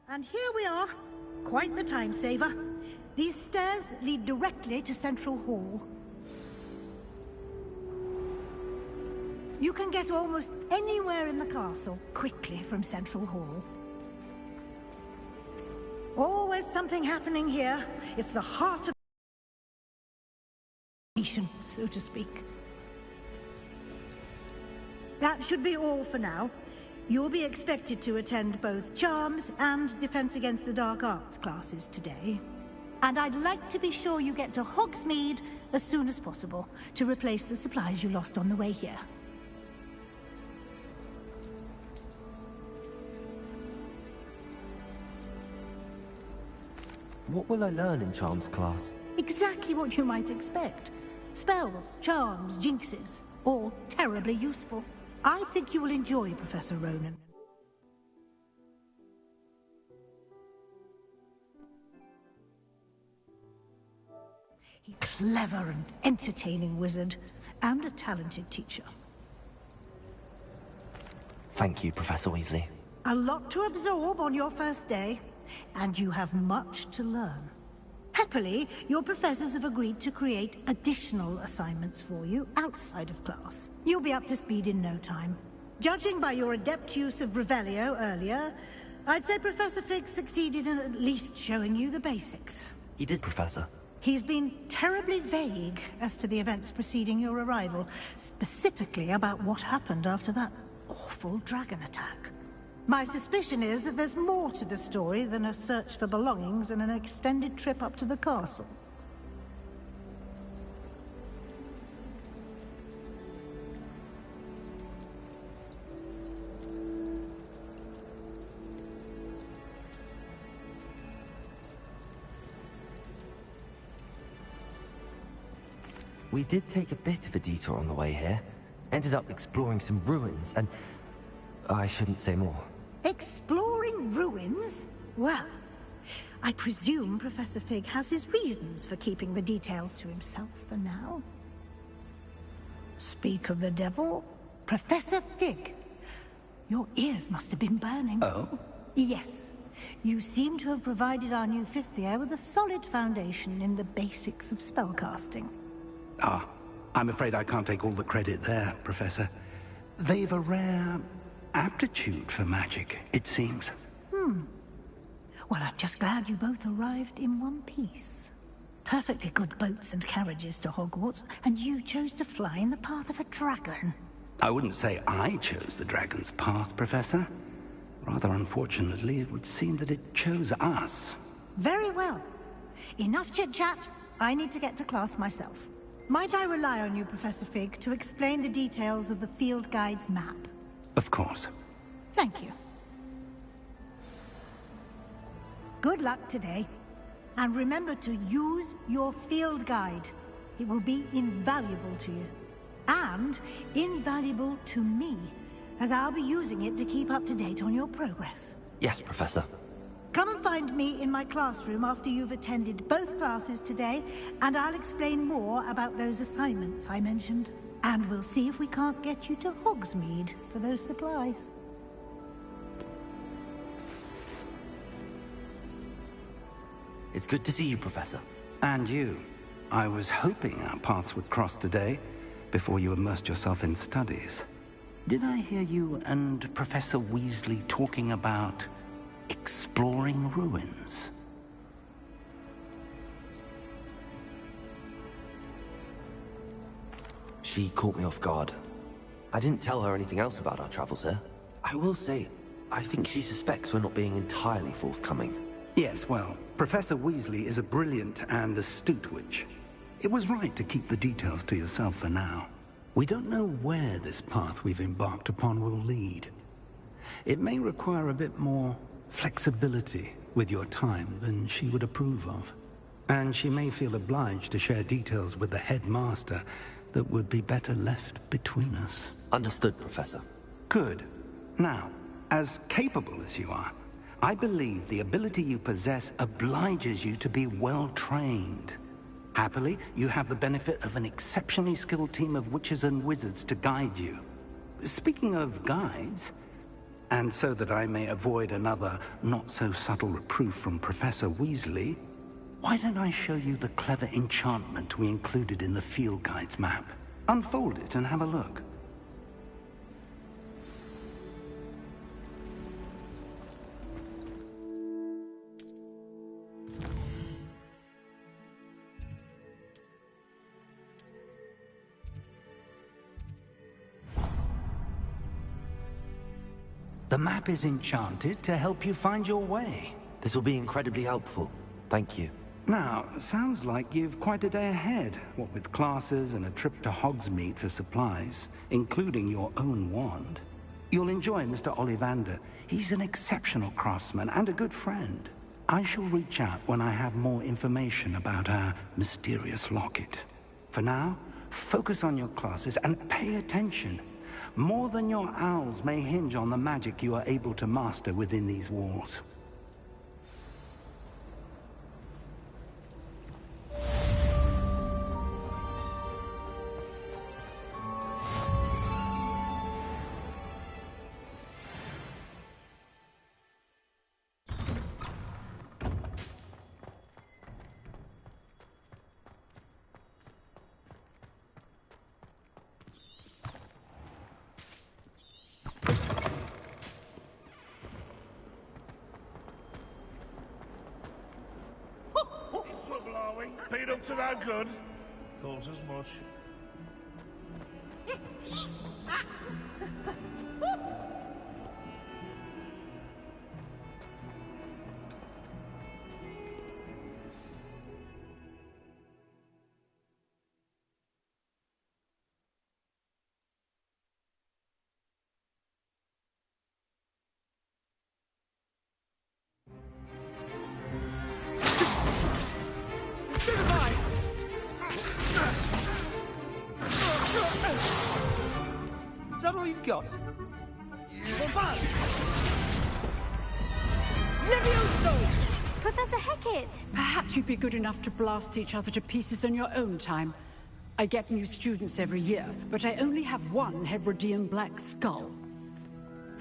And here we are. Quite the time saver. These stairs lead directly to Central Hall. You can get almost anywhere in the castle quickly from Central Hall. Always something happening here. It's the heart of the nation, so to speak. That should be all for now. You'll be expected to attend both Charms and Defense Against the Dark Arts classes today. And I'd like to be sure you get to Hogsmeade as soon as possible to replace the supplies you lost on the way here. What will I learn in Charms class? Exactly what you might expect. Spells, charms, jinxes, all terribly useful. I think you will enjoy Professor Ronan. He's a clever and entertaining wizard, and a talented teacher. Thank you, Professor Weasley. A lot to absorb on your first day, and you have much to learn. Happily, your professors have agreed to create additional assignments for you outside of class. You'll be up to speed in no time. Judging by your adept use of Revelio earlier, I'd say Professor Fig succeeded in at least showing you the basics. He did, Professor. He's been terribly vague as to the events preceding your arrival, specifically about what happened after that awful dragon attack. My suspicion is that there's more to the story than a search for belongings and an extended trip up to the castle. We did take a bit of a detour on the way here. Ended up exploring some ruins, and I shouldn't say more. Exploring ruins? Well, I presume Professor Fig has his reasons for keeping the details to himself for now. Speak of the devil, Professor Fig. Your ears must have been burning. Oh? Yes. You seem to have provided our new fifth year with a solid foundation in the basics of spellcasting. Ah, I'm afraid I can't take all the credit there, Professor. They've a rare aptitude for magic, it seems. Well, I'm just glad you both arrived in one piece. Perfectly good boats and carriages to Hogwarts, and you chose to fly in the path of a dragon. I wouldn't say I chose the dragon's path, Professor. Rather unfortunately, it would seem that it chose us. Very well. Enough chit-chat. I need to get to class myself. Might I rely on you, Professor Fig, to explain the details of the field guide's map? Of course. Thank you. Good luck today. And remember to use your field guide. It will be invaluable to you. And invaluable to me, as I'll be using it to keep up to date on your progress. Yes, Professor. Come and find me in my classroom after you've attended both classes today, and I'll explain more about those assignments I mentioned. And we'll see if we can't get you to Hogsmeade for those supplies. It's good to see you, Professor. And you. I was hoping our paths would cross today, before you immersed yourself in studies. Did I hear you and Professor Weasley talking about exploring ruins? She caught me off guard. I didn't tell her anything else about our travels here. I will say, I think she suspects we're not being entirely forthcoming. Yes, well, Professor Weasley is a brilliant and astute witch. It was right to keep the details to yourself for now. We don't know where this path we've embarked upon will lead. It may require a bit more flexibility with your time than she would approve of. And she may feel obliged to share details with the headmaster that would be better left between us. Understood, Professor. Good. Now, as capable as you are, I believe the ability you possess obliges you to be well-trained. Happily, you have the benefit of an exceptionally skilled team of witches and wizards to guide you. Speaking of guides, And so that I may avoid another not-so-subtle reproof from Professor Weasley, why don't I show you the clever enchantment we included in the field guide's map? Unfold it and have a look. The map is enchanted to help you find your way. This will be incredibly helpful. Thank you. Now, sounds like you've quite a day ahead, what with classes and a trip to Hogsmeade for supplies, including your own wand. You'll enjoy Mr. Ollivander. He's an exceptional craftsman and a good friend. I shall reach out when I have more information about our mysterious locket. For now, focus on your classes and pay attention. More than your owls may hinge on the magic you are able to master within these walls. Been up to no good. Thought as much. Is that all you've got? Levioso! Professor Hecat! Perhaps you'd be good enough to blast each other to pieces on your own time. I get new students every year, but I only have one Hebridean black skull.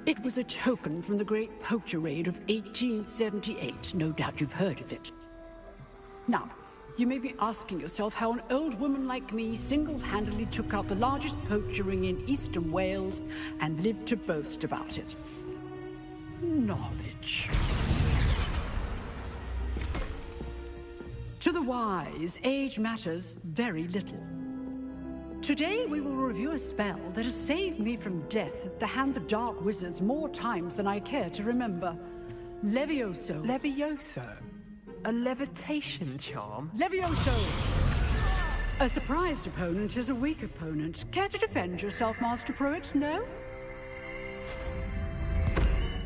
It was a token from the Great Poacher Raid of 1878. No doubt you've heard of it. Now, you may be asking yourself how an old woman like me single-handedly took out the largest poacher ring in eastern Wales and lived to boast about it. Knowledge. To the wise, age matters very little. Today we will review a spell that has saved me from death at the hands of dark wizards more times than I care to remember. Levioso. Levioso? A levitation charm? Levioso! A surprised opponent is a weak opponent. Care to defend yourself, Master Pruitt? No?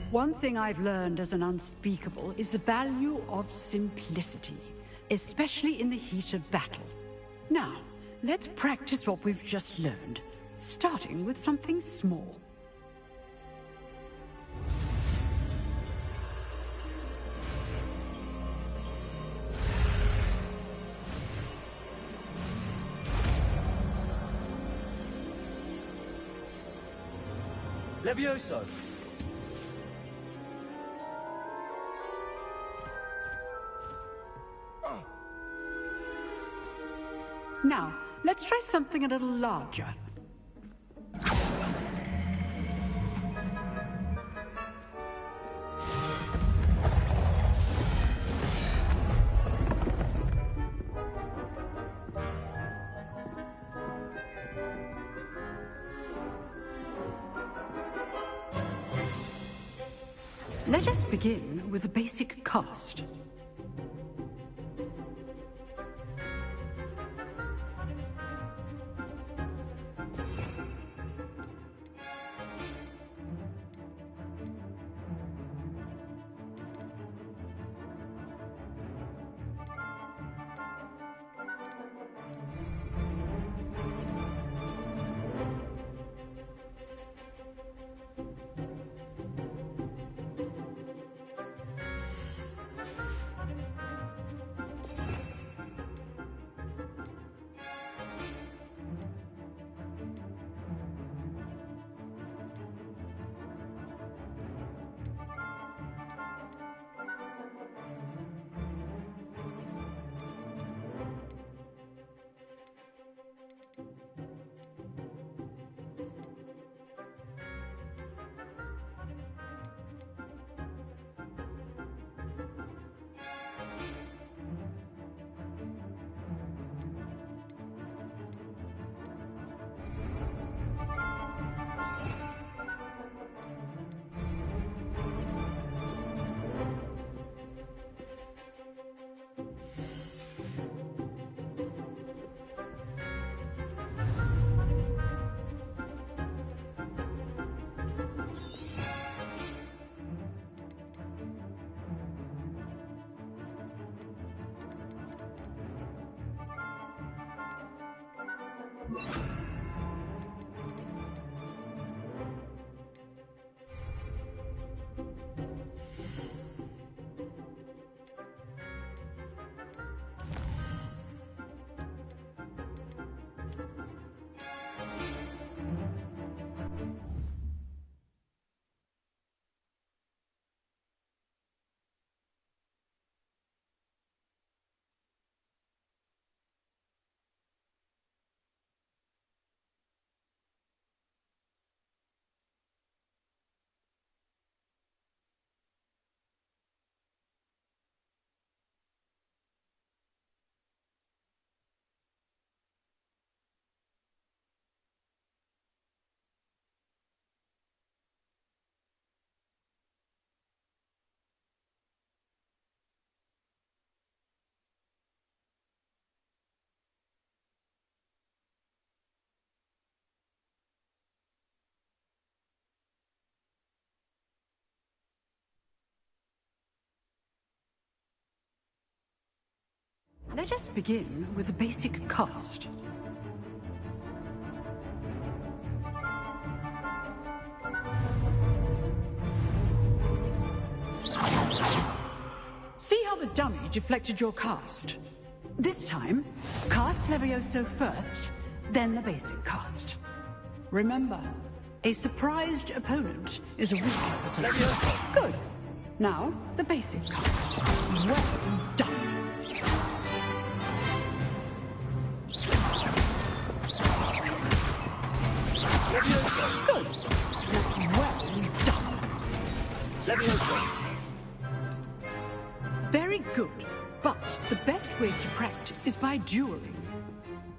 One thing I've learned as an unspeakable is the value of simplicity, especially in the heat of battle. Now, let's practice what we've just learned, starting with something small. Levioso! Now, let's try something a little larger. Let us begin with a basic cast. Let us begin with the basic cast. See how the dummy deflected your cast? This time, cast Levioso first, then the basic cast. Remember, a surprised opponent is a weak opponent. Levioso. Good. Now, the basic cast. Well done. Good. Well done. Levioso. Very good. But the best way to practice is by dueling.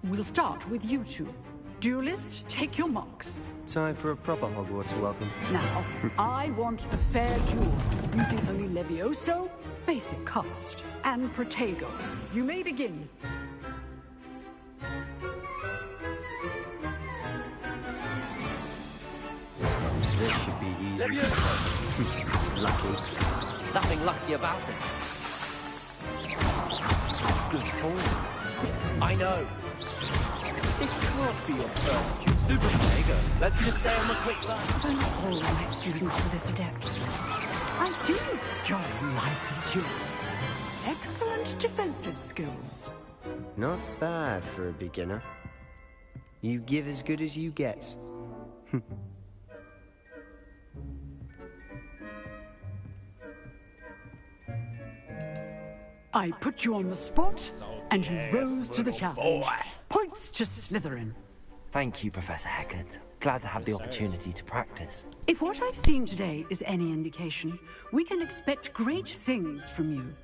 We'll start with you two. Duelists, take your marks. Time for a proper Hogwarts welcome. Now, I want a fair duel, using only Levioso, basic cast, and Protego. You may begin. This should be easy. Lucky. Nothing lucky about it. Good form. I know. This can't be your first duel. Stupid Protego. Let's just say I'm a quick learner. Don't all my students are this adept. I do enjoy lively duel. Excellent defensive skills. Not bad for a beginner. You give as good as you get. I put you on the spot, and you rose to the challenge. Points to Slytherin. Thank you, Professor Hecat. Glad to have the opportunity to practice. If what I've seen today is any indication, we can expect great things from you.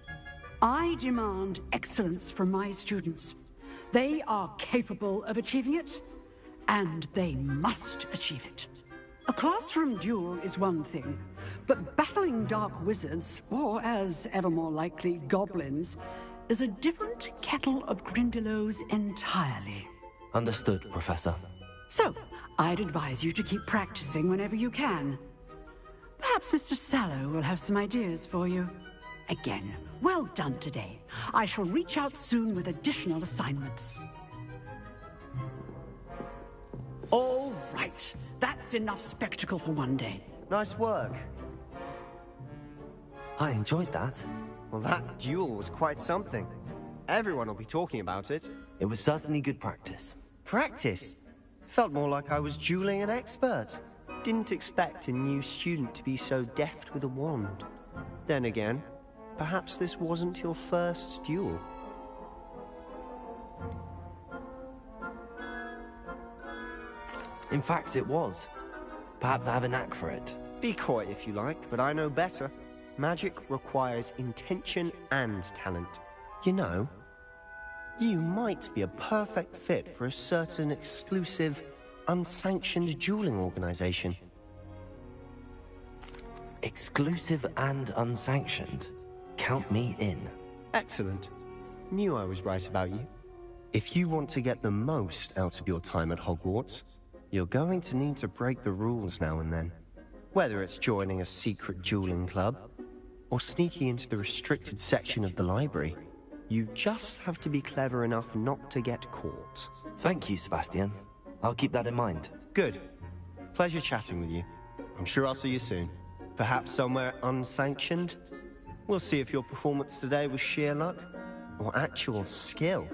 I demand excellence from my students. They are capable of achieving it, and they must achieve it. A classroom duel is one thing, but battling dark wizards, or as ever more likely, goblins, is a different kettle of Grindylows entirely. Understood, Professor. So, I'd advise you to keep practicing whenever you can. Perhaps Mr. Sallow will have some ideas for you. Again, well done today. I shall reach out soon with additional assignments. All right. That's enough spectacle for one day. Nice work. I enjoyed that. Well, that duel was quite something. Everyone will be talking about it. It was certainly good practice. Practice? Felt more like I was dueling an expert. Didn't expect a new student to be so deft with a wand. Then again, perhaps this wasn't your first duel. In fact, it was. Perhaps I have a knack for it. Be coy if you like, but I know better. Magic requires intention and talent. You know, you might be a perfect fit for a certain exclusive, unsanctioned dueling organization. Exclusive and unsanctioned. Count me in. Excellent. Knew I was right about you. If you want to get the most out of your time at Hogwarts, you're going to need to break the rules now and then. Whether it's joining a secret dueling club, or sneaking into the restricted section of the library. You just have to be clever enough not to get caught. Thank you, Sebastian. I'll keep that in mind. Good. Pleasure chatting with you. I'm sure I'll see you soon. Perhaps somewhere unsanctioned? We'll see if your performance today was sheer luck or actual skill.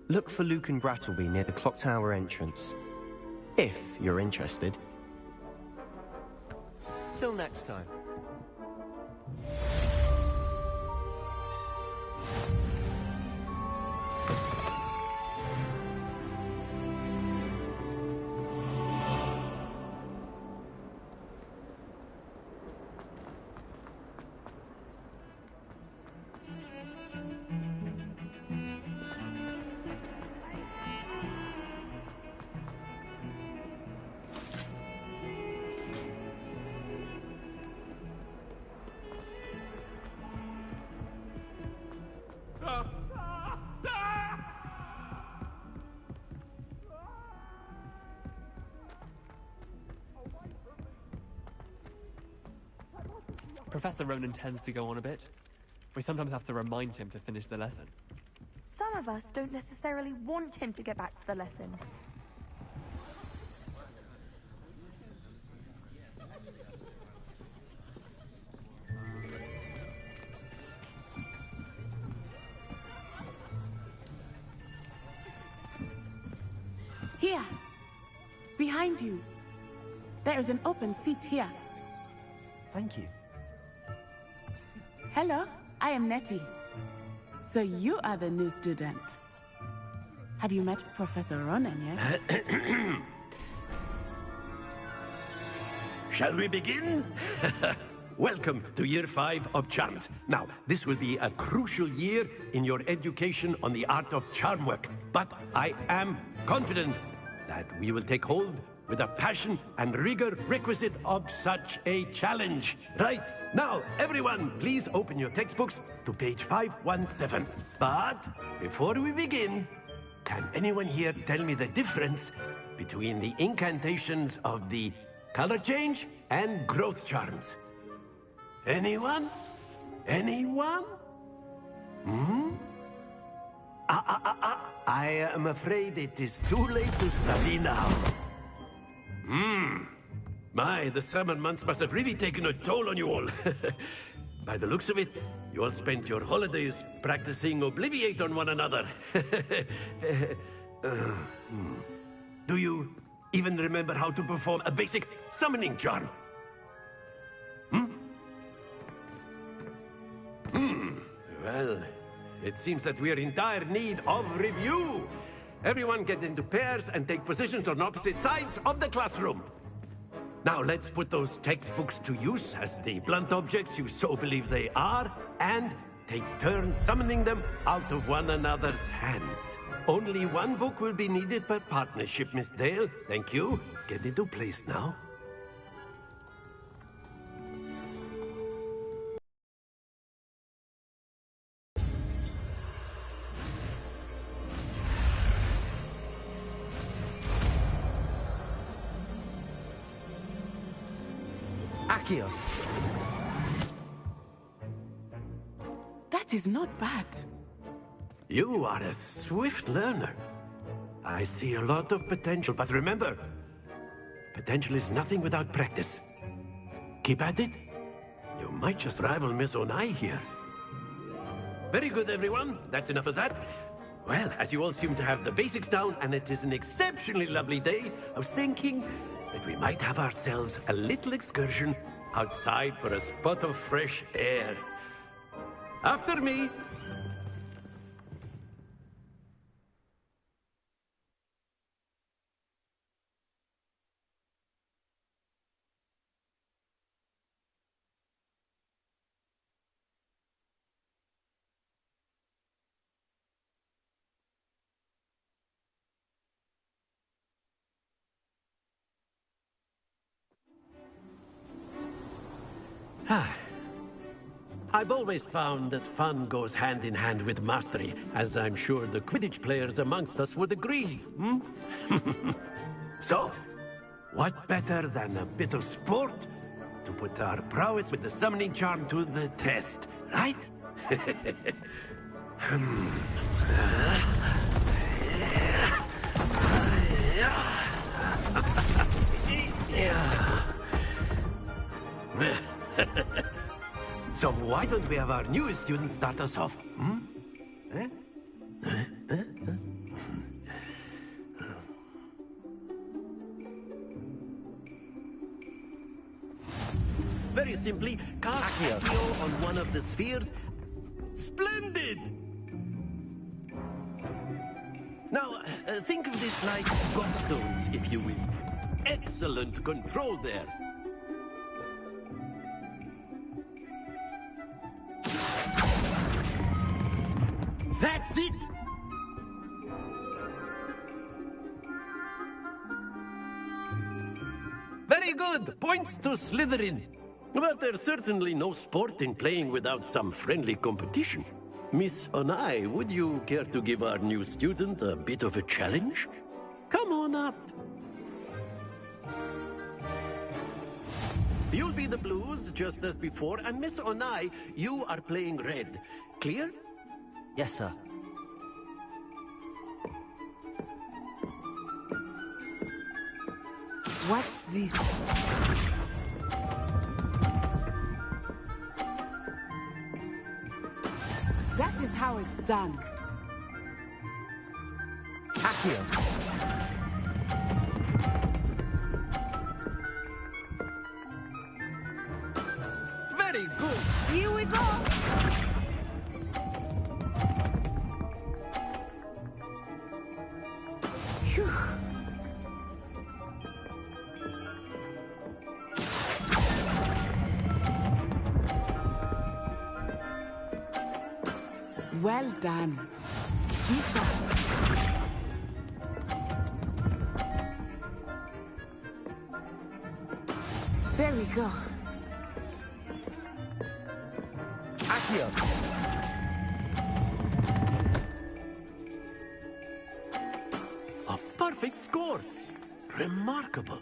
Look for Luke and Brattleby near the clock tower entrance. If you're interested. Till next time. Professor Ronan tends to go on a bit. We sometimes have to remind him to finish the lesson. Some of us don't necessarily want him to get back to the lesson. Here. Behind you. There is an open seat here. Thank you. Hello, I am Nettie. So you are the new student. Have you met Professor Ronan yet? Shall we begin? Welcome to Year 5 of Charms. Now, this will be a crucial year in your education on the art of charm work. But I am confident that we will take hold with the passion and rigor requisite of such a challenge. Right, now, everyone, please open your textbooks to page 517. But before we begin, can anyone here tell me the difference between the incantations of the color change and growth charms? Anyone? Anyone? I am afraid it is too late to study now. My, the summer months must have really taken a toll on you all. By the looks of it, you all spent your holidays practicing Obliviate on one another. Do you even remember how to perform a basic summoning charm? Well, it seems that we are in dire need of review. Everyone get into pairs and take positions on opposite sides of the classroom. Now let's put those textbooks to use as the blunt objects you so believe they are, and take turns summoning them out of one another's hands. Only one book will be needed per partnership, Miss Dale. Thank you. Get into place now. Accio. That is not bad. You are a swift learner. I see a lot of potential, but remember, potential is nothing without practice. Keep at it. You might just rival Miss Onai here. Very good, everyone. That's enough of that. Well, as you all seem to have the basics down, and it is an exceptionally lovely day, I was thinking that we might have ourselves a little excursion outside for a spot of fresh air. After me. I've always found that fun goes hand in hand with mastery, as I'm sure the Quidditch players amongst us would agree, So, what better than a bit of sport to put our prowess with the summoning charm to the test, right? So why don't we have our newest student start us off? Hmm? Eh? Very simply, cast Accio on one of the spheres. Splendid! Now, think of this like gobstones, if you will. Excellent control there. That's it! Very good! Points to Slytherin. But there's certainly no sport in playing without some friendly competition. Miss Onai, would you care to give our new student a bit of a challenge? Come on up. You'll be the blues, just as before, and Miss Onai, you are playing red. Clear? Yes, sir. Watch this. That is how it's done. Accio. Very good. Here we go. Phew. Well done. Be sharp. There we go. Accio. A perfect score. Remarkable.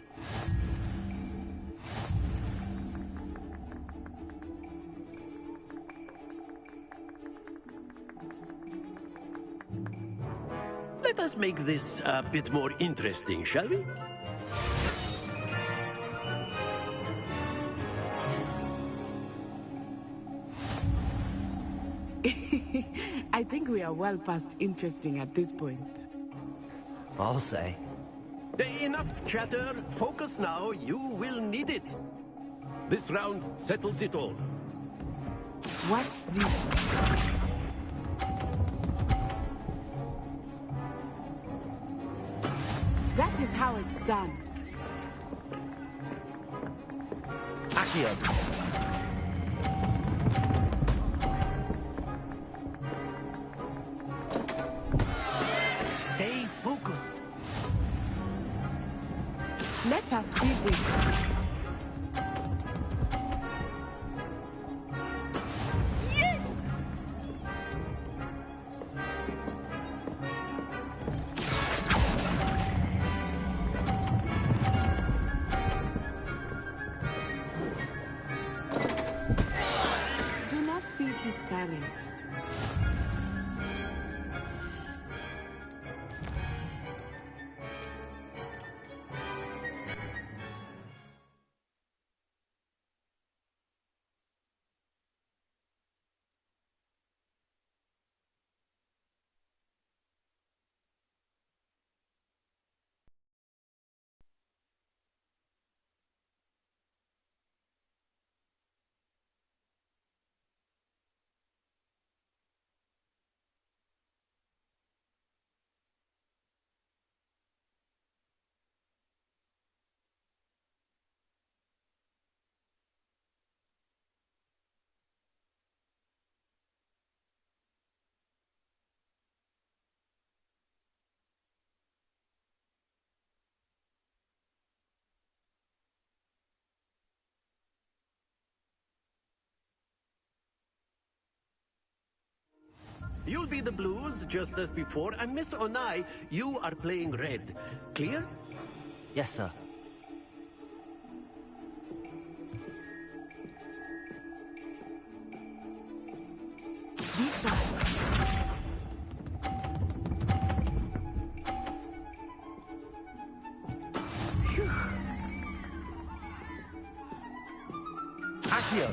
Let us make this a bit more interesting, shall we? I think we are well past interesting at this point. I'll say. Enough chatter. Focus now. You will need it. This round settles it all. Watch this. That is how it's done. Accio. Stay focused. Let us see this. Yes! Do not be discouraged. You'll be the blues, just as before, and Miss Onai, you are playing red. Clear? Yes, sir. Be sharp. Accio.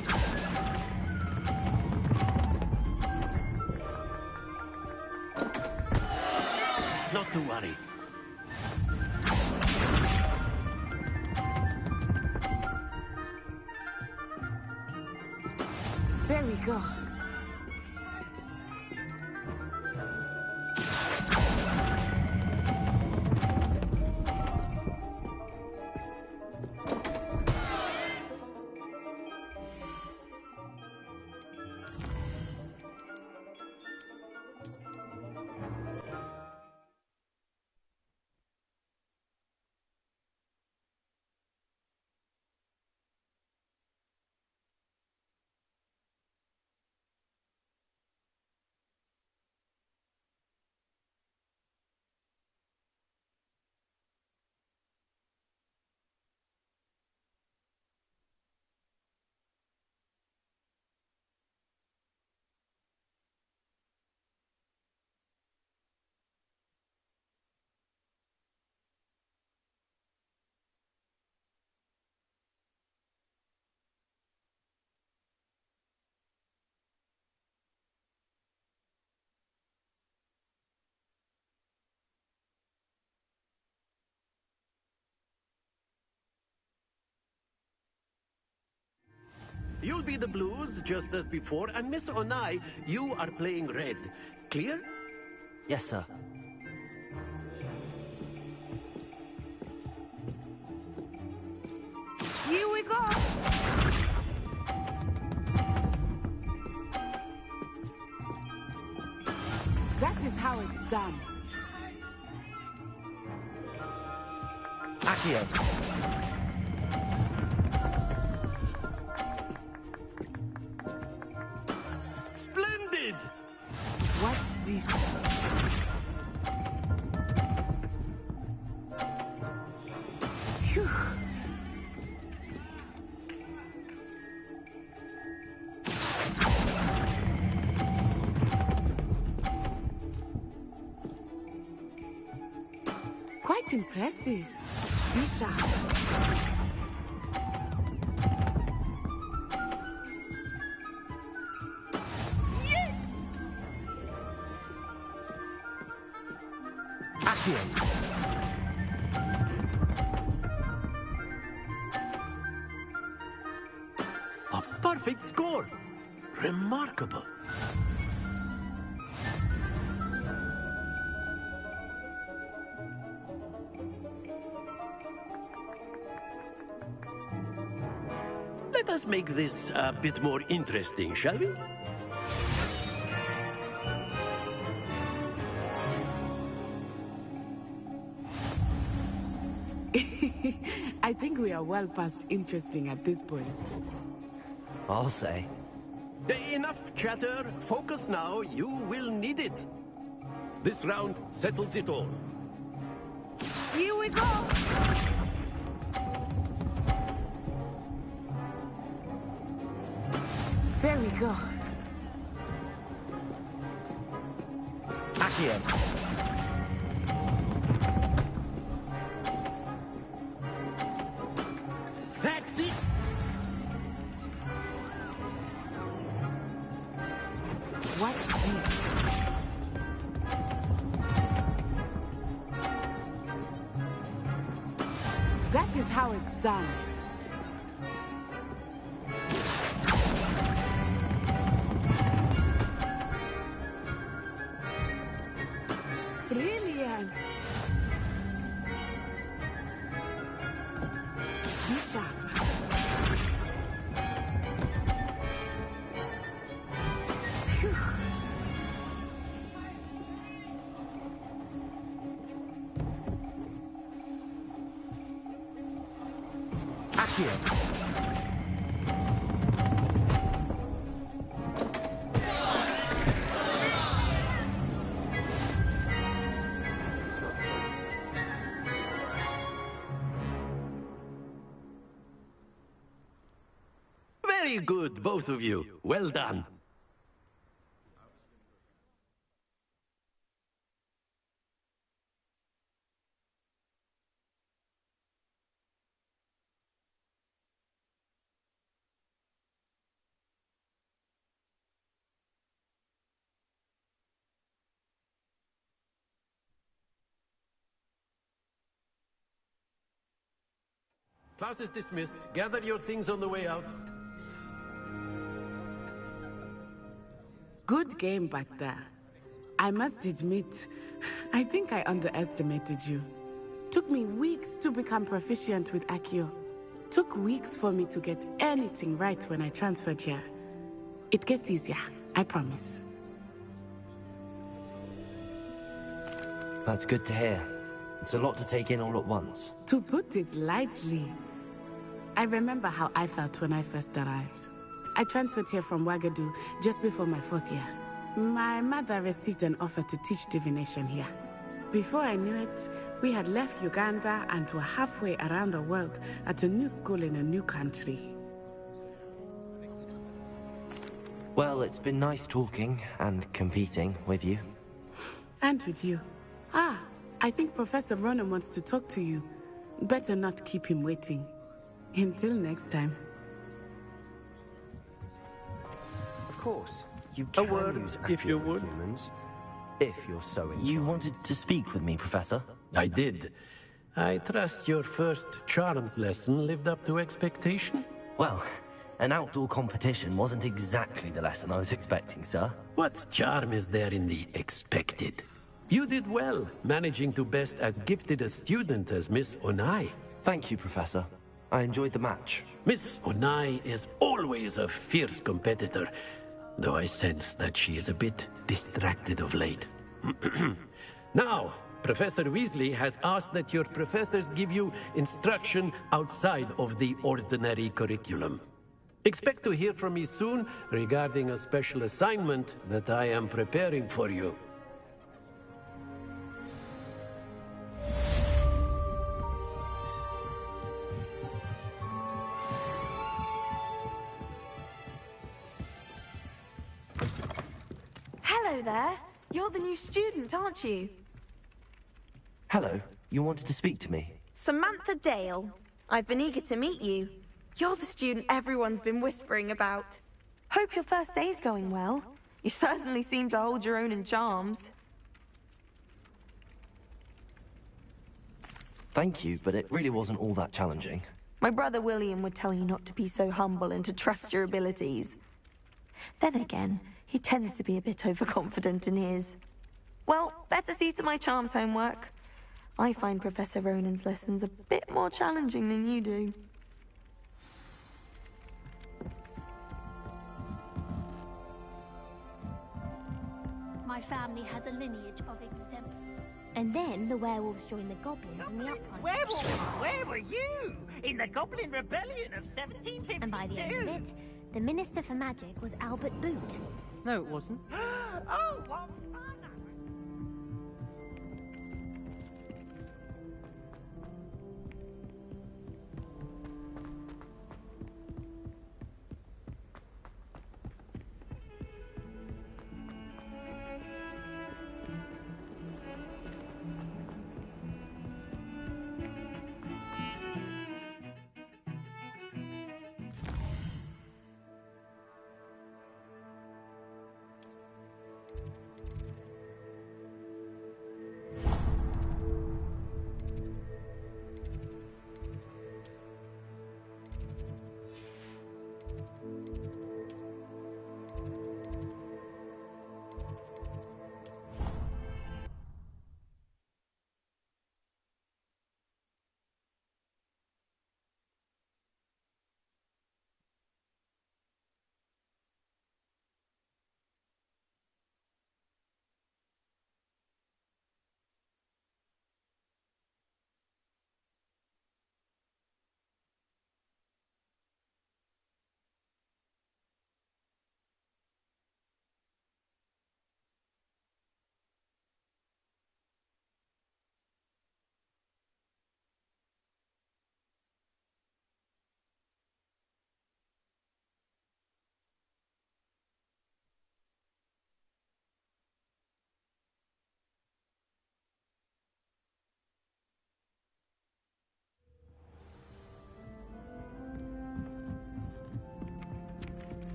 Not to worry. There we go. You'll be the blues, just as before, and Miss Onai, you are playing red. Clear? Yes, sir. Here we go! That is how it's done. Accio. Splendid! Watch this. Phew. Quite impressive. Be sharp. A perfect score! Remarkable. Let us make this a bit more interesting, shall we? I think we are well past interesting at this point. I'll say. Enough chatter. Focus now. You will need it. This round settles it all. Here we go! There we go. Accio. That's it! Watch this. That is how it's done. Brilliant. Be sharp. Phew. Accio. Very good, both of you. Well done. Class is dismissed. Gather your things on the way out. Good game back there. I must admit, I think I underestimated you. Took me weeks to become proficient with Accio. Took weeks for me to get anything right when I transferred here. It gets easier, I promise. That's good to hear. It's a lot to take in all at once. To put it lightly, I remember how I felt when I first arrived. I transferred here from Wagadu just before my 4th year. My mother received an offer to teach divination here. Before I knew it, we had left Uganda and were halfway around the world at a new school in a new country. Well, it's been nice talking and competing with you. And with you. I think Professor Ronan wants to talk to you. Better not keep him waiting. Until next time. Of course, you A can word, use if you Accio would. humans, if you're so inclined. You wanted to speak with me, Professor? I did. I trust your first charms lesson lived up to expectation? Well, an outdoor competition wasn't exactly the lesson I was expecting, sir. What charm is there in the expected? You did well, managing to best as gifted a student as Miss Onai. Thank you, Professor. I enjoyed the match. Miss Onai is always a fierce competitor, though I sense that she is a bit distracted of late. Now, Professor Weasley has asked that your professors give you instruction outside of the ordinary curriculum. Expect to hear from me soon regarding a special assignment that I am preparing for you. Hello there. You're the new student, aren't you? Hello, you wanted to speak to me? Samantha Dale. I've been eager to meet you. You're the student everyone's been whispering about. Hope your first day's going well. You certainly seem to hold your own in charms. Thank you, but it really wasn't all that challenging. My brother William would tell you not to be so humble and to trust your abilities. Then again, he tends to be a bit overconfident in his. Well, better see to my charms homework. I find Professor Ronan's lessons a bit more challenging than you do. My family has a lineage of exempt. And then the werewolves joined the goblins in the uprising. Werewolves? Where were you? In the Goblin Rebellion of 1752? And by the end of it, the Minister for Magic was Albert Boot. No, it wasn't. Oh, what fun!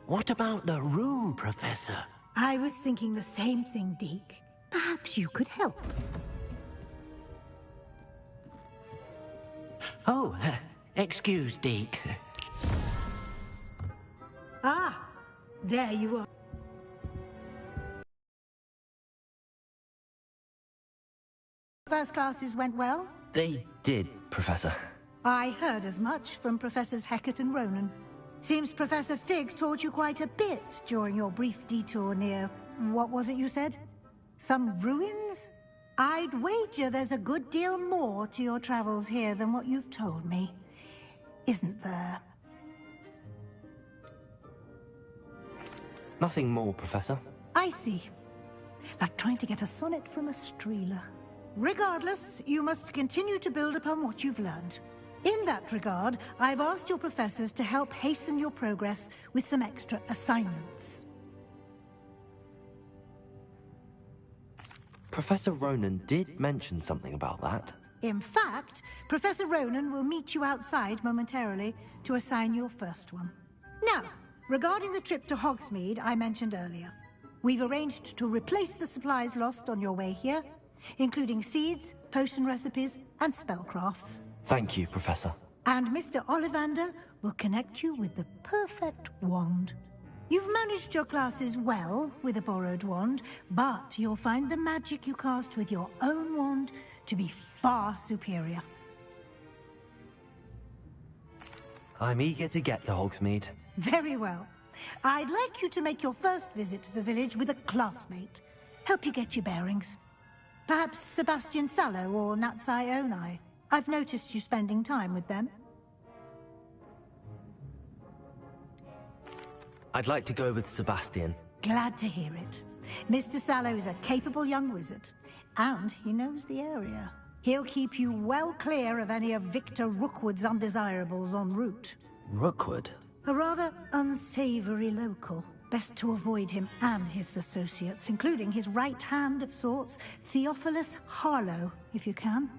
What about the room, Professor? I was thinking the same thing, Deke. Perhaps you could help. Oh, excuse, Deke. Ah, there you are. First classes went well? They did, Professor. I heard as much from Professors Hecat and Ronan. Seems Professor Fig taught you quite a bit during your brief detour near... what was it you said? Some ruins? I'd wager there's a good deal more to your travels here than what you've told me. Isn't there? Nothing more, Professor. I see. Like trying to get a sonnet from a streeler. Regardless, you must continue to build upon what you've learned. In that regard, I've asked your professors to help hasten your progress with some extra assignments. Professor Ronan did mention something about that. In fact, Professor Ronan will meet you outside momentarily to assign your first one. Now, regarding the trip to Hogsmeade I mentioned earlier, we've arranged to replace the supplies lost on your way here, including seeds, potion recipes, and spellcrafts. Thank you, Professor. And Mr. Ollivander will connect you with the perfect wand. You've managed your classes well with a borrowed wand, but you'll find the magic you cast with your own wand to be far superior. I'm eager to get to Hogsmeade. Very well. I'd like you to make your first visit to the village with a classmate. Help you get your bearings. Perhaps Sebastian Sallow or Natsai Onai. I've noticed you spending time with them. I'd like to go with Sebastian. Glad to hear it. Mr. Sallow is a capable young wizard, and he knows the area. He'll keep you well clear of any of Victor Rookwood's undesirables en route. Rookwood? A rather unsavory local. Best to avoid him and his associates, including his right hand of sorts, Theophilus Harlow, if you can.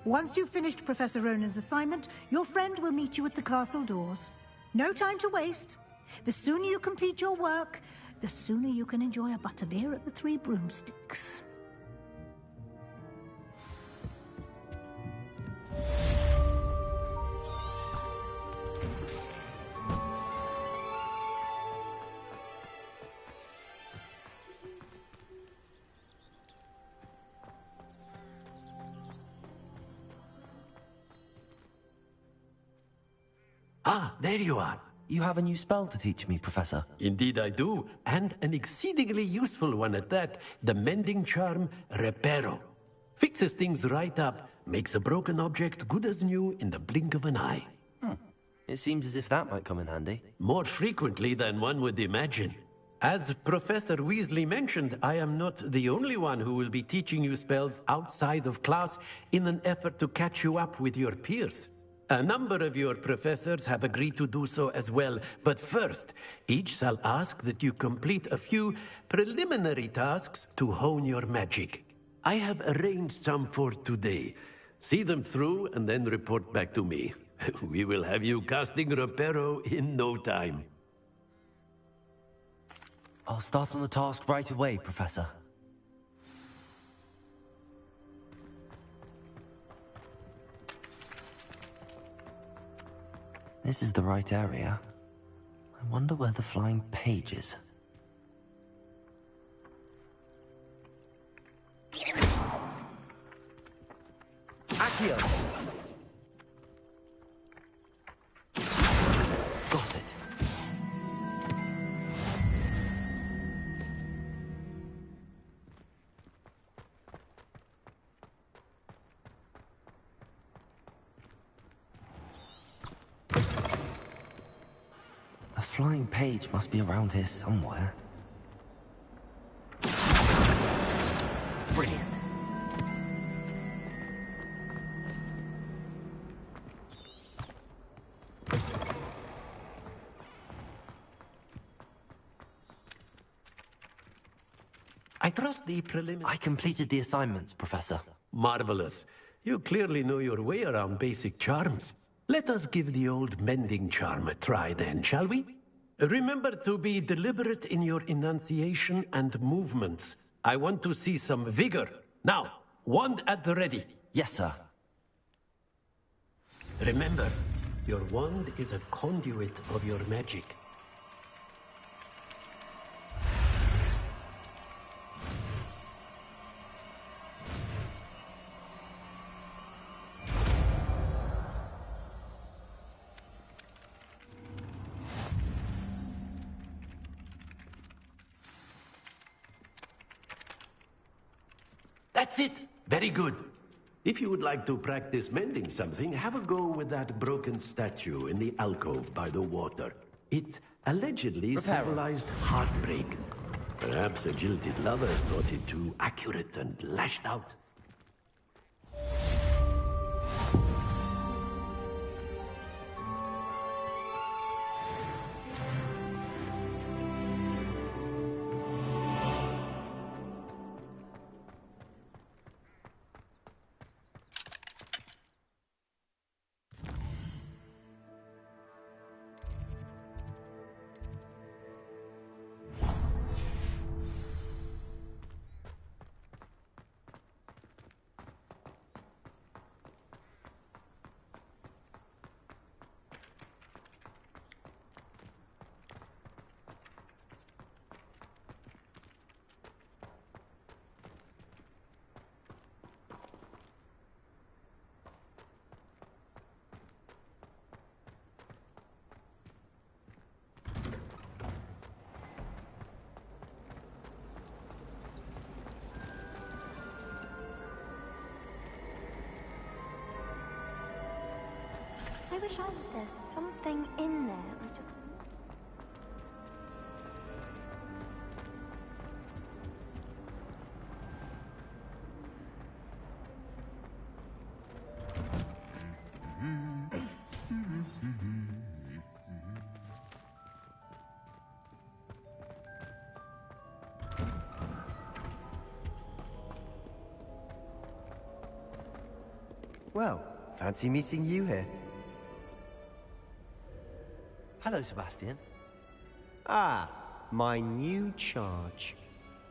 Once you've finished Professor Ronan's assignment, your friend will meet you at the castle doors. No time to waste. The sooner you complete your work, the sooner you can enjoy a butterbeer at the Three Broomsticks. Ah, there you are. You have a new spell to teach me, Professor. Indeed I do, and an exceedingly useful one at that. The mending charm, Reparo. Fixes things right up, makes a broken object good as new in the blink of an eye. It seems as if that might come in handy. More frequently than one would imagine. As Professor Weasley mentioned, I am not the only one who will be teaching you spells outside of class in an effort to catch you up with your peers. A number of your professors have agreed to do so as well, but first, each shall ask that you complete a few preliminary tasks to hone your magic. I have arranged some for today. See them through and then report back to me. We will have you casting Reparo in no time. I'll start on the task right away, Professor. This is the right area. I wonder where the flying page is. Accio! Got it. A flying page must be around here somewhere. Brilliant. I trust the preliminary... I completed the assignments, Professor. Marvelous. You clearly know your way around basic charms. Let us give the old mending charm a try then, shall we? Remember to be deliberate in your enunciation and movements. I want to see some vigor. Now, wand at the ready. Yes, sir. Remember, your wand is a conduit of your magic. That's it! Very good. If you would like to practice mending something, have a go with that broken statue in the alcove by the water. It allegedly symbolized heartbreak. Perhaps a jilted lover thought it too accurate and lashed out. I wish there's something in there. Well, fancy meeting you here. Hello, Sebastian. Ah, my new charge.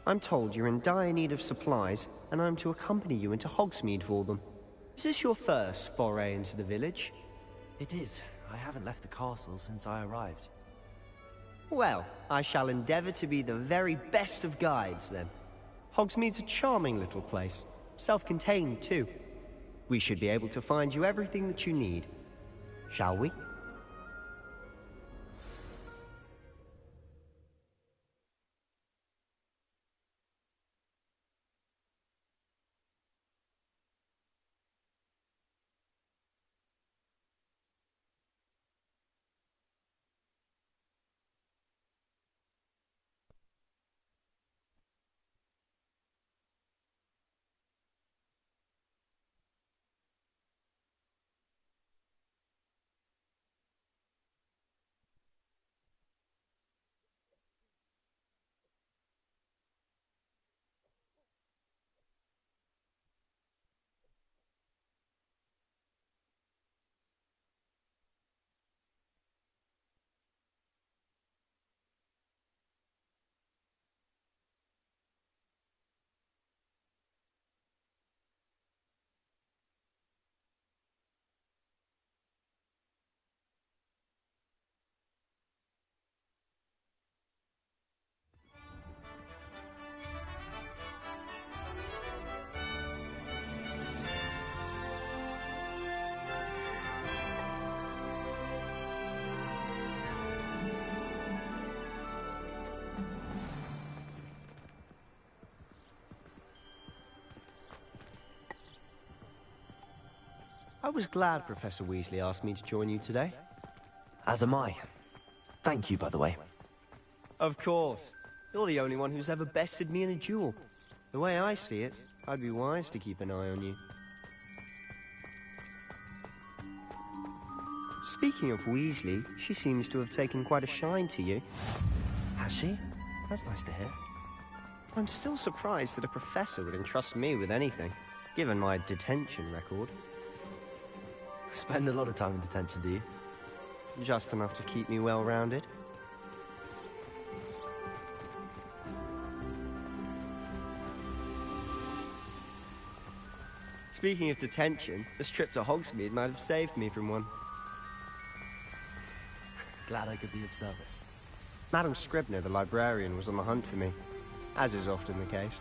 I'm told you're in dire need of supplies, and I'm to accompany you into Hogsmeade for them. Is this your first foray into the village? It is. I haven't left the castle since I arrived. Well, I shall endeavor to be the very best of guides, then. Hogsmeade's a charming little place. Self-contained, too. We should be able to find you everything that you need. Shall we? I was glad Professor Weasley asked me to join you today. As am I. Thank you, by the way. Of course. You're the only one who's ever bested me in a duel. The way I see it, I'd be wise to keep an eye on you. Speaking of Weasley, she seems to have taken quite a shine to you. Has she? That's nice to hear. I'm still surprised that a professor would entrust me with anything, given my detention record. Spend a lot of time in detention, do you? Just enough to keep me well-rounded. Speaking of detention, this trip to Hogsmeade might have saved me from one. Glad I could be of service. Madam Scribner, the librarian, was on the hunt for me, as is often the case.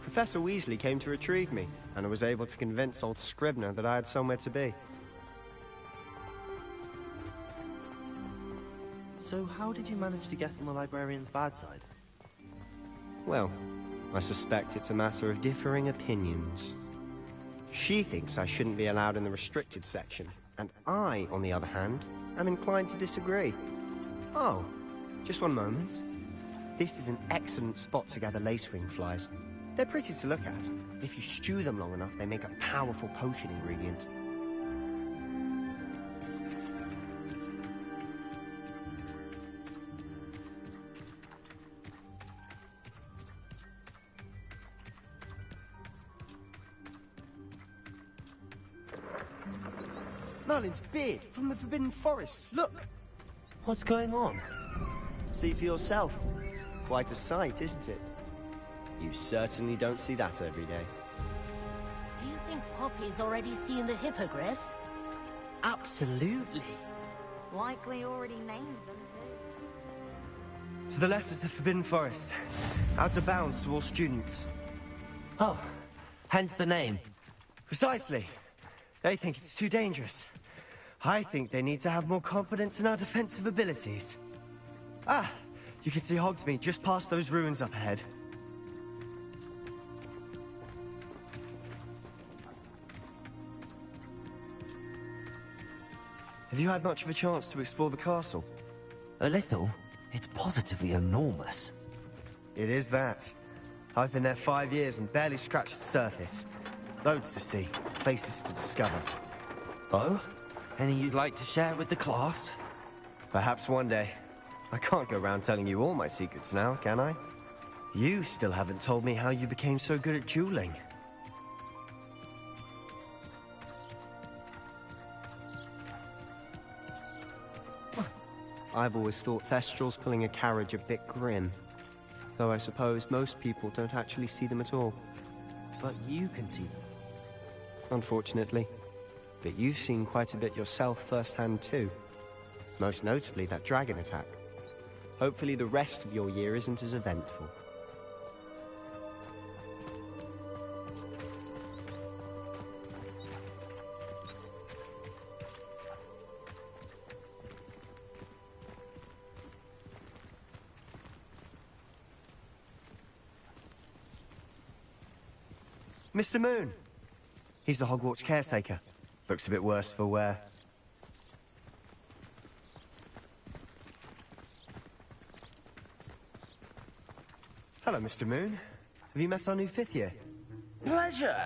Professor Weasley came to retrieve me, and I was able to convince old Scribner that I had somewhere to be. So how did you manage to get on the librarian's bad side? Well, I suspect it's a matter of differing opinions. She thinks I shouldn't be allowed in the restricted section, and I, on the other hand, am inclined to disagree. Oh, just one moment. This is an excellent spot to gather lacewing flies. They're pretty to look at. If you stew them long enough, they make a powerful potion ingredient. Merlin's beard from the Forbidden Forest. Look! What's going on? See for yourself. Quite a sight, isn't it? You certainly don't see that every day. Do you think Poppy's already seen the hippogriffs? Absolutely. Likely already named them, too. To the left is the Forbidden Forest. Out of bounds to all students. Oh, hence the name. Precisely. They think it's too dangerous. I think they need to have more confidence in our defensive abilities. Ah, you can see Hogsmeade just past those ruins up ahead. Have you had much of a chance to explore the castle? A little. It's positively enormous. It is that. I've been there 5 years and barely scratched the surface. Loads to see, places to discover. Oh? Any you'd like to share with the class? Perhaps one day. I can't go around telling you all my secrets now, can I? You still haven't told me how you became so good at dueling. I've always thought Thestrals pulling a carriage a bit grim. Though I suppose most people don't actually see them at all. But you can see them. Unfortunately. But you've seen quite a bit yourself firsthand too. Most notably that dragon attack. Hopefully the rest of your year isn't as eventful. Mr. Moon. He's the Hogwarts caretaker. Looks a bit worse for wear. Hello, Mr. Moon. Have you met our new 5th year? Pleasure.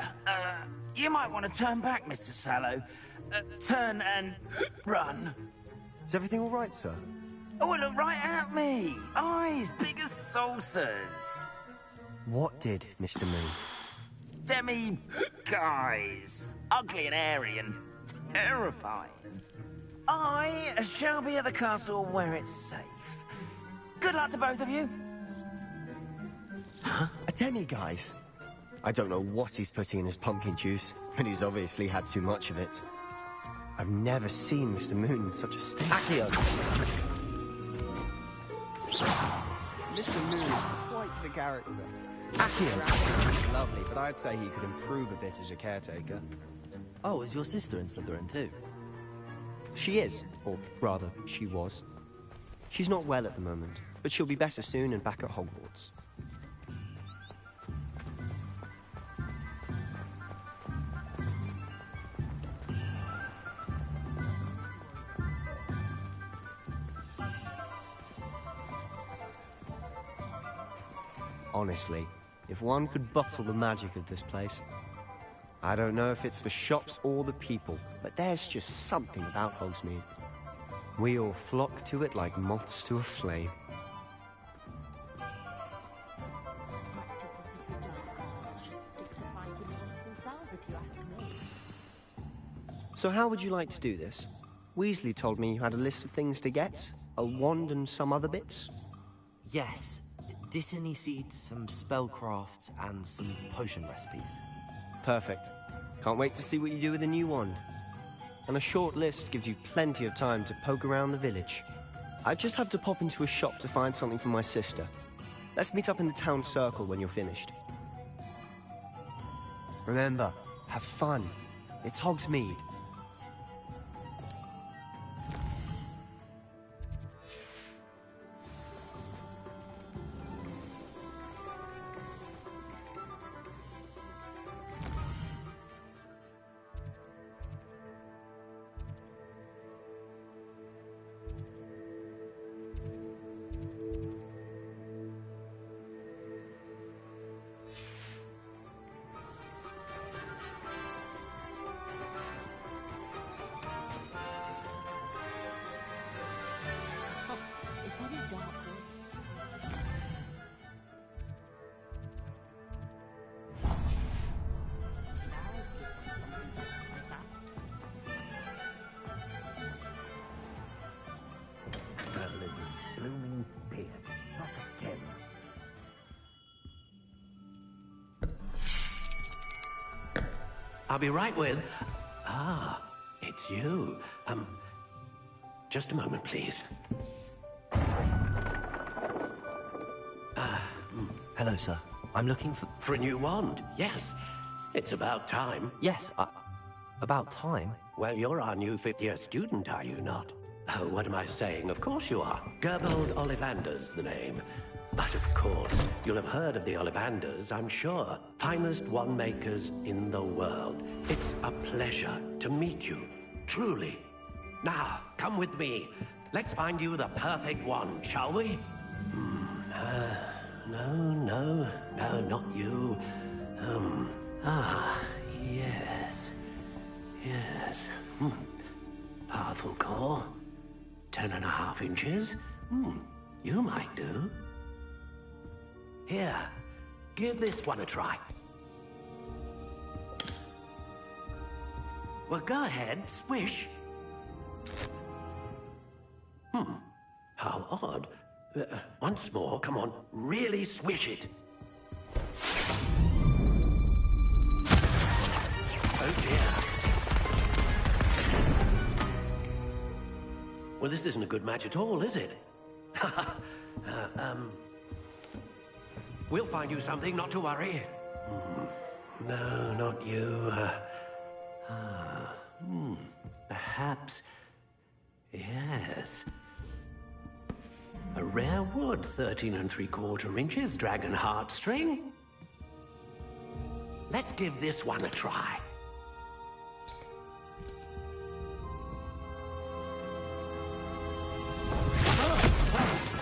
You might want to turn back, Mr. Sallow. Turn and run. Is everything all right, sir? Oh, look right at me. Eyes big as saucers. What did, Mr. Moon? Demi-guys. Ugly and hairy and terrifying. I shall be at the castle where it's safe. Good luck to both of you. Huh? A demi-guise? I don't know what he's putting in his pumpkin juice, but he's obviously had too much of it. I've never seen Mr. Moon in such a state. Accio! Mr. Moon is quite the character. Accio! He's lovely, but I'd say he could improve a bit as a caretaker. Oh, is your sister in Slytherin too? She is, or rather, she was. She's not well at the moment, but she'll be better soon and back at Hogwarts. Honestly, if one could bottle the magic of this place. I don't know if it's the shops or the people, but there's just something about Hogsmeade. We all flock to it like moths to a flame. So how would you like to do this? Weasley told me you had a list of things to get, a wand and some other bits. Yes. Dittany seeds, some spellcrafts, and some potion recipes. Perfect. Can't wait to see what you do with the new wand. And a short list gives you plenty of time to poke around the village. I just have to pop into a shop to find something for my sister. Let's meet up in the town circle when you're finished. Remember, have fun. It's Hogsmeade. I'll be right with... Ah, it's you. Just a moment, please. Hello, sir. I'm looking for... For a new wand, yes. It's about time. Yes, about time? Well, you're our new fifth-year student, are you not? Oh, what am I saying? Of course you are. Gerbold Ollivander's the name. But of course, you'll have heard of the Ollivanders, I'm sure. Finest wand makers in the world. It's a pleasure to meet you, truly. Now, come with me. Let's find you the perfect wand, shall we? No, not you. Yes. Powerful core. 10.5 inches. You might do. Here, give this one a try. Well, go ahead, swish. How odd. Once more, come on, really swish it. Oh dear. Well, this isn't a good match at all, is it? We'll find you something, not to worry. No, not you. Perhaps... Yes. A rare wood, 13 3/4 inches, dragon heartstring. Let's give this one a try.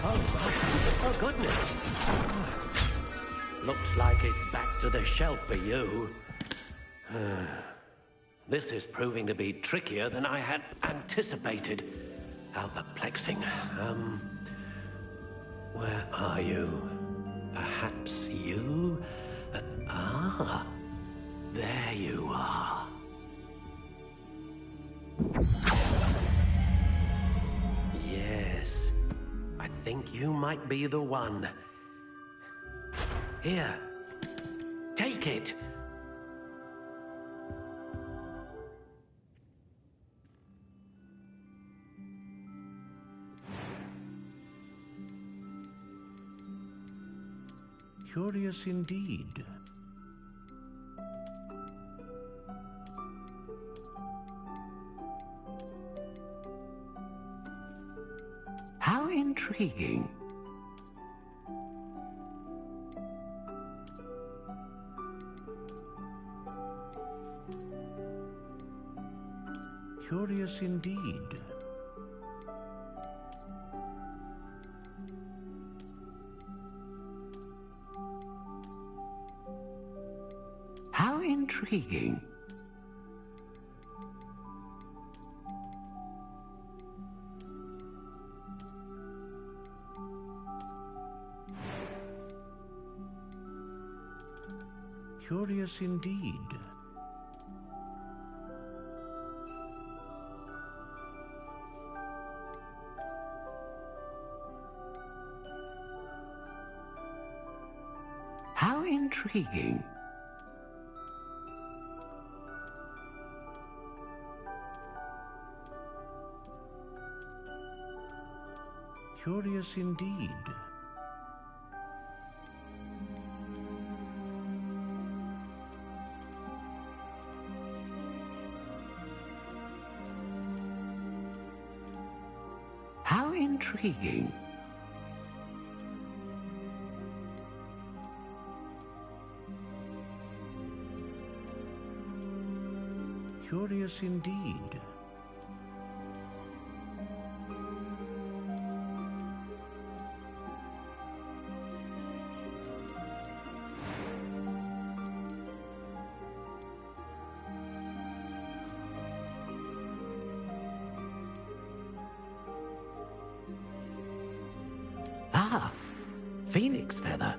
Oh, goodness. Looks like it's back to the shelf for you. This is proving to be trickier than I had anticipated. How perplexing. Where are you? Perhaps you? There you are. Yes, I think you might be the one. Here, take it. Curious indeed. How intriguing. Curious indeed. How intriguing. Curious indeed. intriguing. Curious indeed. How intriguing. Curious indeed. Ah, phoenix feather.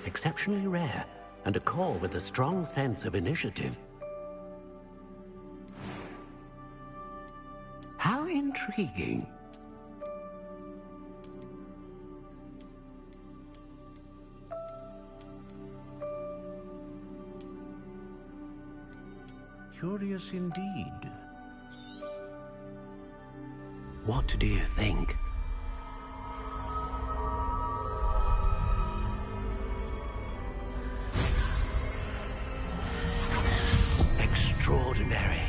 Exceptionally rare, and a core with a strong sense of initiative. How intriguing. Curious indeed. What do you think? Extraordinary.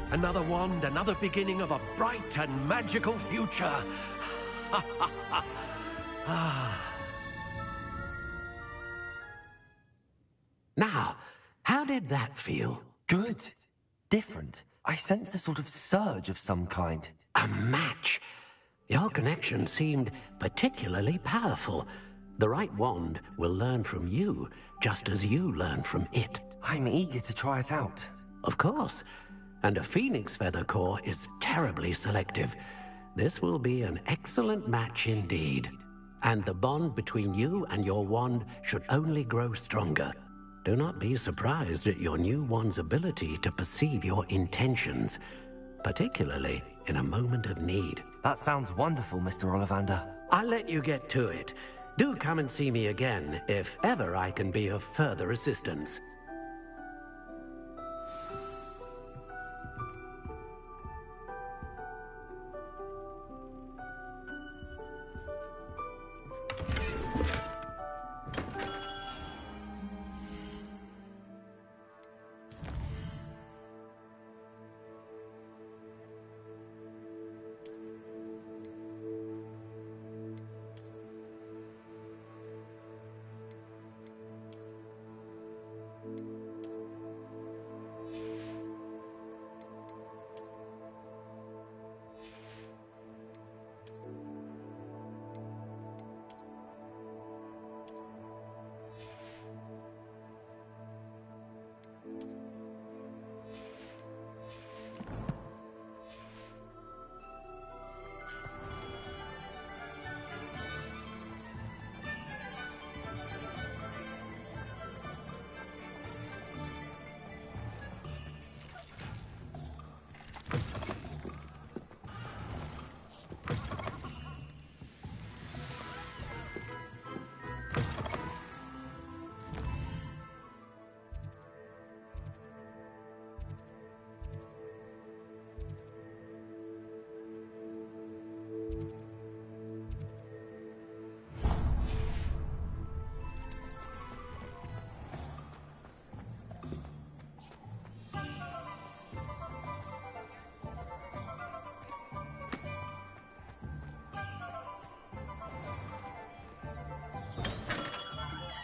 Another wand, another beginning of a bright and magical future. Now, how did that feel? Good. Different. I sensed a sort of surge of some kind. A match. Your connection seemed particularly powerful. The right wand will learn from you, just as you learn from it. I'm eager to try it out. Of course. And a phoenix feather core is terribly selective. This will be an excellent match indeed. And the bond between you and your wand should only grow stronger. Do not be surprised at your new wand's ability to perceive your intentions, particularly in a moment of need. That sounds wonderful, Mr. Ollivander. I'll let you get to it. Do come and see me again if ever I can be of further assistance.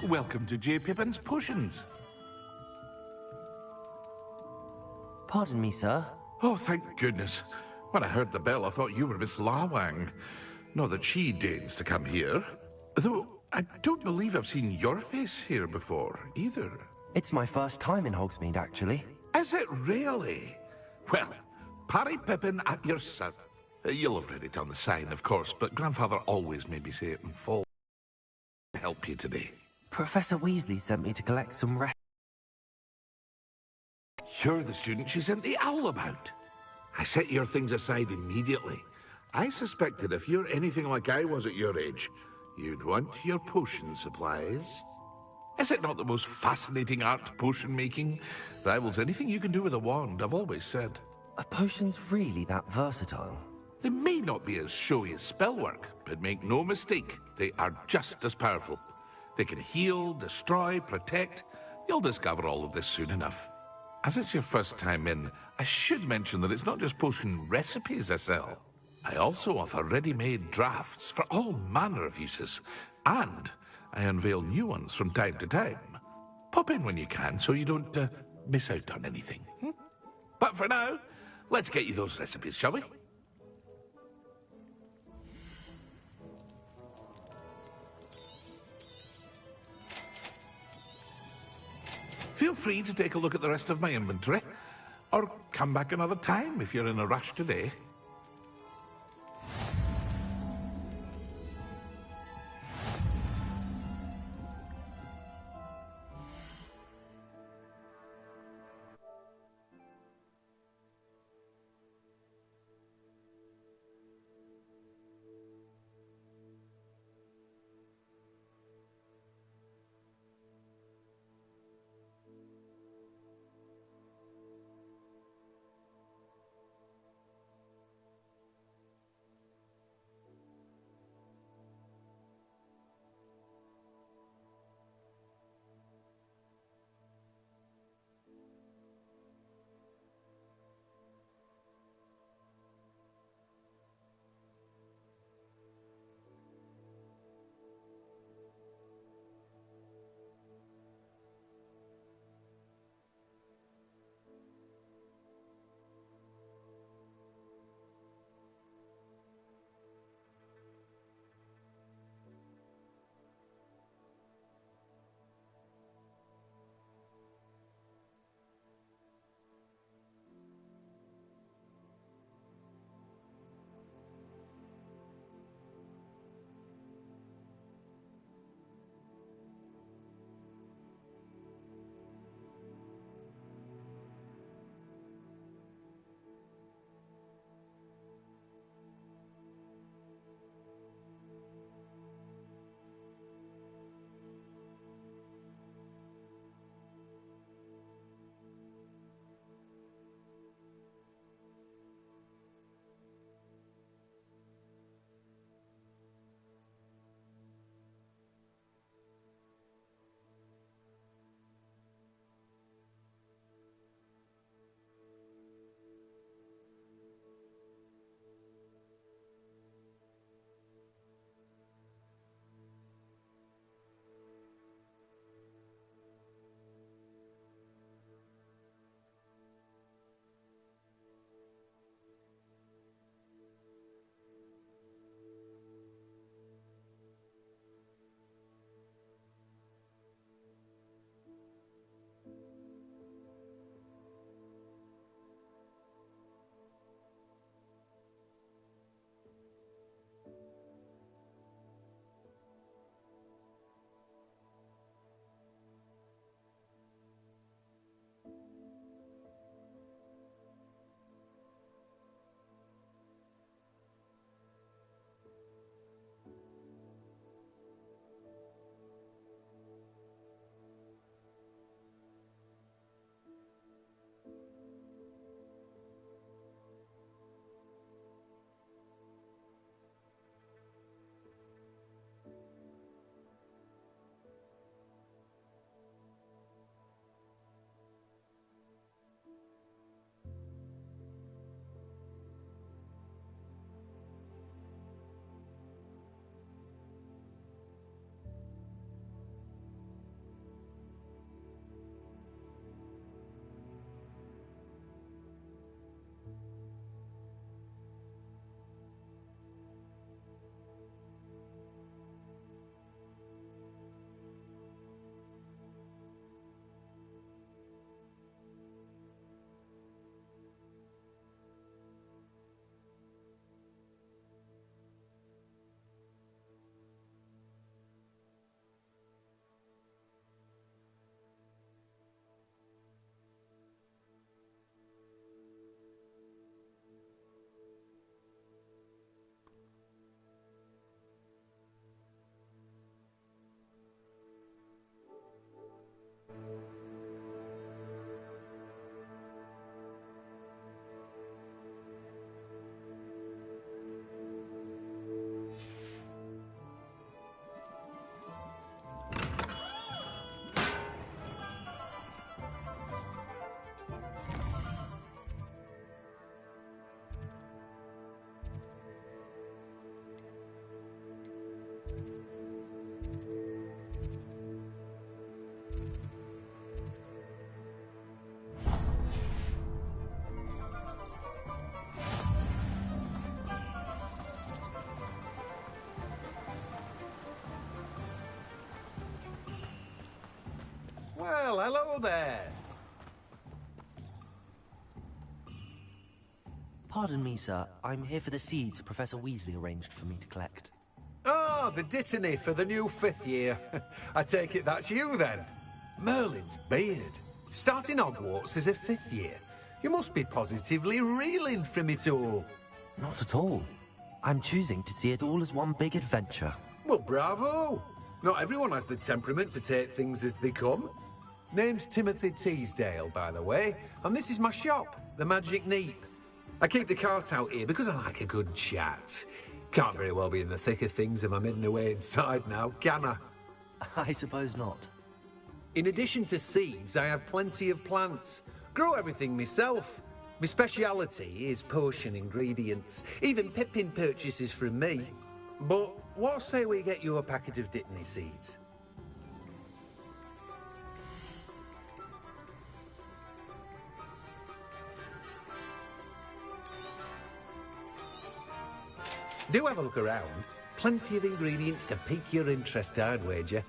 Welcome to J. Pippin's Potions. Pardon me, sir. Oh, thank goodness. When I heard the bell, I thought you were Miss Lawang. Not that she deigns to come here. Though, I don't believe I've seen your face here before, either. It's my first time in Hogsmeade, actually. Is it really? Well, Parry Pippin at your service. You'll have read it on the sign, of course, but Grandfather always made me say it in full. Help you today. Professor Weasley sent me to collect some You're the student she sent the owl about. I set your things aside immediately. I suspected if you're anything like I was at your age, You'd want your potion supplies. Is it not the most fascinating art, potion making? Rivals anything you can do with a wand, I've always said. Are potions really that versatile? They may not be as showy as spellwork, but make no mistake, they are just as powerful. They can heal, destroy, protect. You'll discover all of this soon enough. As it's your first time in, I should mention that it's not just potion recipes I sell. I also offer ready-made drafts for all manner of uses, and I unveil new ones from time to time. Pop in when you can so you don't miss out on anything. But for now, let's get you those recipes, shall we? Feel free to take a look at the rest of my inventory, or come back another time if you're in a rush today. Well, hello there. Pardon me, sir. I'm here for the seeds Professor Weasley arranged for me to collect. Oh, the dittany for the new 5th year. I take it that's you, then. Merlin's beard. Starting Hogwarts as a 5th year. You must be positively reeling from it all. Not at all. I'm choosing to see it all as one big adventure. Well, bravo. Not everyone has the temperament to take things as they come. Name's Timothy Teasdale, by the way, and this is my shop, the Magic Neep. I keep the cart out here because I like a good chat. Can't very well be in the thick of things if I'm hidden away inside now, can I? I suppose not. In addition to seeds, I have plenty of plants. Grow everything myself. My speciality is potion ingredients. Even Pippin purchases from me. But what say we get you a packet of Dittany seeds? Do have a look around. Plenty of ingredients to pique your interest, I'd wager.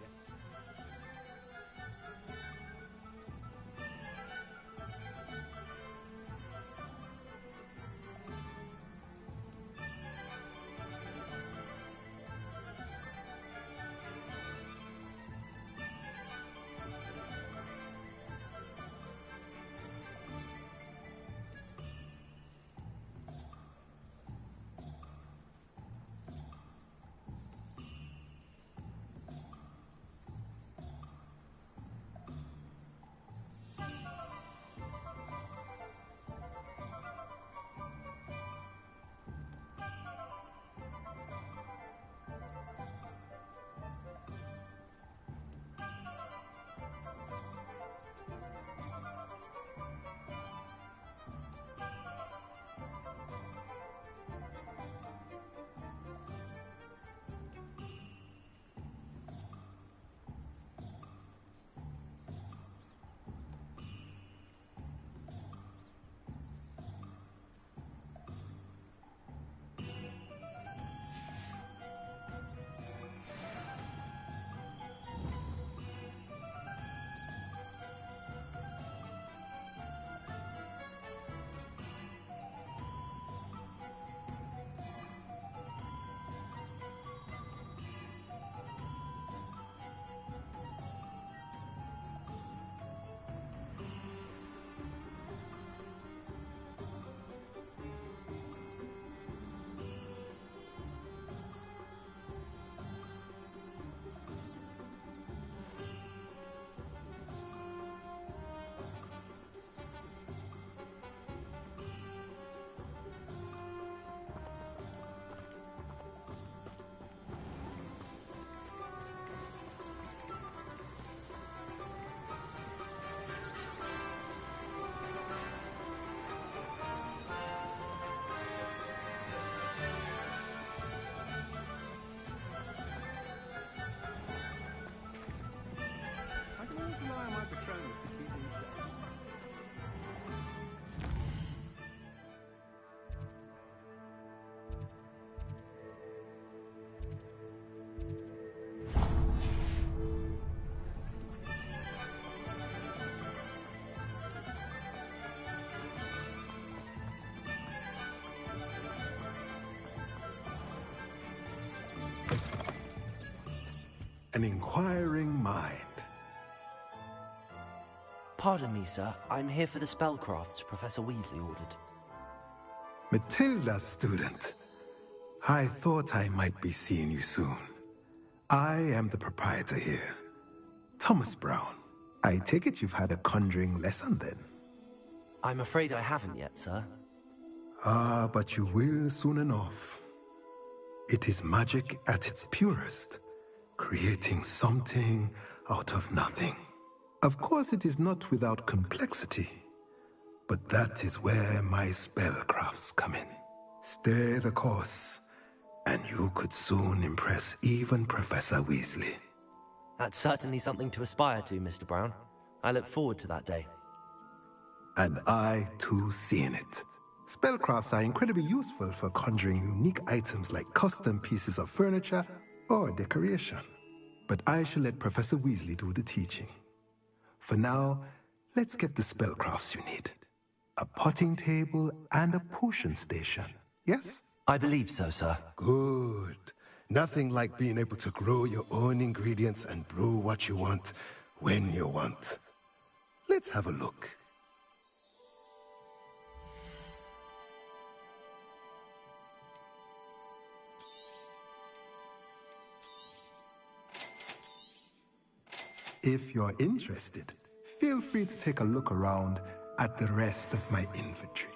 An inquiring mind. Pardon me, sir. I'm here for the spellcrafts Professor Weasley ordered. Matilda, student. I thought I might be seeing you soon. I am the proprietor here, Thomas Brown. I take it you've had a conjuring lesson then? I'm afraid I haven't yet, sir. Ah, but you will soon enough. It is magic at its purest, creating something out of nothing. Of course, it is not without complexity, but that is where my spellcrafts come in. Stay the course, and you could soon impress even Professor Weasley. That's certainly something to aspire to, Mr. Brown. I look forward to that day. And I, too, seeing it. Spellcrafts are incredibly useful for conjuring unique items like custom pieces of furniture or decoration. But I shall let Professor Weasley do the teaching. For now, let's get the spellcrafts you need. A potting table and a potion station, yes? I believe so, sir. Good. Nothing like being able to grow your own ingredients and brew what you want, when you want. Let's have a look. If you're interested, feel free to take a look around at the rest of my inventory.